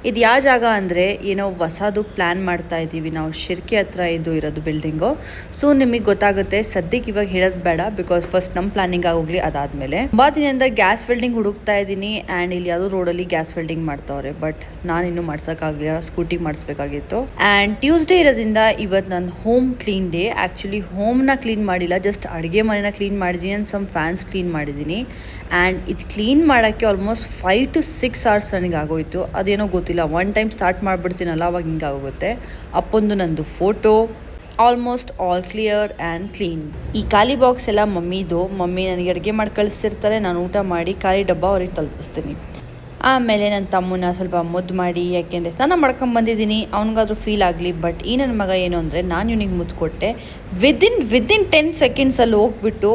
ಇದು ಯಾವ ಜಾಗ ಅಂದರೆ ಏನೋ ಹೊಸದು ಪ್ಲ್ಯಾನ್ ಮಾಡ್ತಾ ಇದ್ದೀವಿ ನಾವು ಶಿರ್ಕೆ ಹತ್ರ ಇರೋದು ಬಿಲ್ಡಿಂಗು. ಸೊ ನಿಮಗೆ ಗೊತ್ತಾಗುತ್ತೆ, ಸದ್ಯಕ್ಕೆ ಇವಾಗ ಹೇಳೋದು ಬೇಡ, ಬಿಕಾಸ್ ಫಸ್ಟ್ ನಮ್ಮ ಪ್ಲಾನಿಂಗ್ ಆಗೋಗ್ಲಿ. ಅದಾದಮೇಲೆ ತುಂಬ ದಿನದಿಂದ ಗ್ಯಾಸ್ ವೆಲ್ಡಿಂಗ್ ಹುಡುಕ್ತಾ ಇದ್ದೀನಿ ಆ್ಯಂಡ್ ಇಲ್ಲಿ ಯಾವುದೋ ರೋಡಲ್ಲಿ ಗ್ಯಾಸ್ ವೆಲ್ಡಿಂಗ್ ಮಾಡ್ತಾವ್ರೆ. ಬಟ್ ನಾನು ಇನ್ನೂ ಮಾಡ್ಸೋಕ್ಕಾಗಲಿಲ್ಲ, ಸ್ಕೂಟಿ ಮಾಡಿಸ್ಬೇಕಾಗಿತ್ತು. ಆ್ಯಂಡ್ ಟ್ಯೂಸ್ಡೇ ಇರೋದ್ರಿಂದ ಇವತ್ತು ನನ್ನ ಹೋಮ್ ಕ್ಲೀನ್ ಡೇ. ಆ್ಯಕ್ಚುಲಿ ಹೋಮ್ನ ಕ್ಲೀನ್ ಮಾಡಿಲ್ಲ, ಜಸ್ಟ್ ಅಡುಗೆ ಮನೆನ ಕ್ಲೀನ್ ಮಾಡಿದ್ದೀನಿ ಆ್ಯಂಡ್ ಸಮ್ ಫ್ಯಾನ್ಸ್ ಕ್ಲೀನ್ ಮಾಡಿದ್ದೀನಿ. ಆ್ಯಂಡ್ ಇದು ಕ್ಲೀನ್ ಮಾಡೋಕ್ಕೆ ಆಲ್ಮೋಸ್ಟ್ 5 to 6 hours ನನಗೆ ಆಗೋಯಿತು. ಅದೇನೋ ಗೊತ್ತಿಲ್ಲ, ಒನ್ ಟೈಮ್ ಸ್ಟಾರ್ಟ್ ಮಾಡಿಬಿಡ್ತೀನಲ್ಲ ಅವಾಗ ಹಿಂಗೆ ಆಗೋಗುತ್ತೆ. ಅಪ್ಪೊಂದು ನಂದು photo, almost all clear and clean. ಈ ಖಾಲಿ ಬಾಕ್ಸ್ ಎಲ್ಲ ಮಮ್ಮಿ ನನಗೆ ಅಡುಗೆ ಮಾಡಿ ಕಳಿಸಿರ್ತಾರೆ, ನಾನು ಊಟ ಮಾಡಿ ಖಾಲಿ ಡಬ್ಬ ಅವ್ರಿಗೆ ತಲುಪಿಸ್ತೀನಿ. ಆಮೇಲೆ ನನ್ನ ತಮ್ಮನ ಸ್ವಲ್ಪ ಮುದ್ದು ಮಾಡಿ, ಯಾಕೆಂದರೆ ಸ್ನಾನ ಮಾಡ್ಕೊಂಬಂದಿದ್ದೀನಿ, ಅವ್ನಿಗಾದ್ರೂ ಫೀಲ್ ಆಗಲಿ. ಬಟ್ ಈ ನನ್ನ ಮಗ ಏನು ಅಂದರೆ, ನಾನು ಇವನಿಗೆ ಮುದ್ದು ಕೊಟ್ಟೆ, ವಿದಿನ್ 10 secondsಲ್ಲಿ ಹೋಗ್ಬಿಟ್ಟು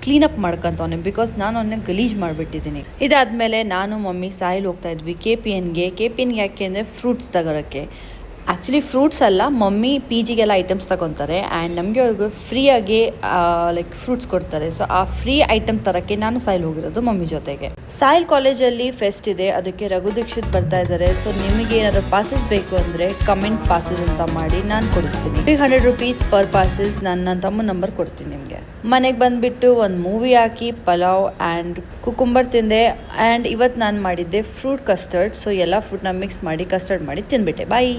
ಕ್ಲೀನಪ್ ಮಾಡ್ಕೊತವನೆ, ಬಿಕಾಸ್ ನಾನು ಅವನ್ನ ಗಲೀಜು ಮಾಡಿಬಿಟ್ಟಿದ್ದೀನಿ. ಇದಾದಮೇಲೆ ನಾನು ಮಮ್ಮಿ ಸಾಯಿಲ್ ಹೋಗ್ತಾ ಇದ್ವಿ ಕೆ ಪಿ ಎನ್ಗೆ ಯಾಕೆ ಅಂದರೆ ಫ್ರೂಟ್ಸ್ ತಗೊಳಕ್ಕೆ. ಆ್ಯಕ್ಚುಲಿ ಫ್ರೂಟ್ಸ್ ಅಲ್ಲ, ಮಮ್ಮಿ ಪಿ ಜಿಗೆಲ್ಲ ಐಟಮ್ಸ್ ತಗೊತಾರೆ ಆ್ಯಂಡ್ ನಮಗೆ ಅವ್ರಿಗೆ ಫ್ರೀಯಾಗಿ ಲೈಕ್ ಫ್ರೂಟ್ಸ್ ಕೊಡ್ತಾರೆ. ಸೊ ಆ ಫ್ರೀ ಐಟಮ್ ತರೋಕ್ಕೆ ನಾನು ಸಾಯಿಲ್ ಹೋಗಿರೋದು ಮಮ್ಮಿ ಜೊತೆಗೆ. ಸಾಯಿಲ್ ಕಾಲೇಜಲ್ಲಿ ಫೆಸ್ಟ್ ಇದೆ, ಅದಕ್ಕೆ ರಘು ದೀಕ್ಷಿತ್ ಬರ್ತಾ ಇದ್ದಾರೆ. ಸೊ ನಿಮಗೆ ಏನಾದರೂ ಪಾಸಸ್ ಬೇಕು ಅಂದರೆ ಕಮೆಂಟ್ ಪಾಸಸ್ ಅಂತ ಮಾಡಿ ನಾನು ಕೊಡಿಸ್ತೀನಿ. 300 rupees ಪರ್ ಪಾಸಸ್. ನನ್ನ ತಮ್ಮ ನಂಬರ್ ಕೊಡ್ತೀನಿ ನಿಮಗೆ. ಮನೆಗೆ ಬಂದುಬಿಟ್ಟು ಒಂದು movie hockey pulao and cucumber ತಿಂದೆ. ಆ್ಯಂಡ್ ಇವತ್ತು ನಾನು ಮಾಡಿದ್ದೆ ಫ್ರೂಟ್ ಕಸ್ಟರ್ಡ್. ಸೊ ಎಲ್ಲ ಫ್ರೂಟ್ನ ಮಿಕ್ಸ್ ಮಾಡಿ ಕಸ್ಟರ್ಡ್ ಮಾಡಿ ತಿಂದ್ಬಿಟ್ಟೆ. ಬಾಯ್.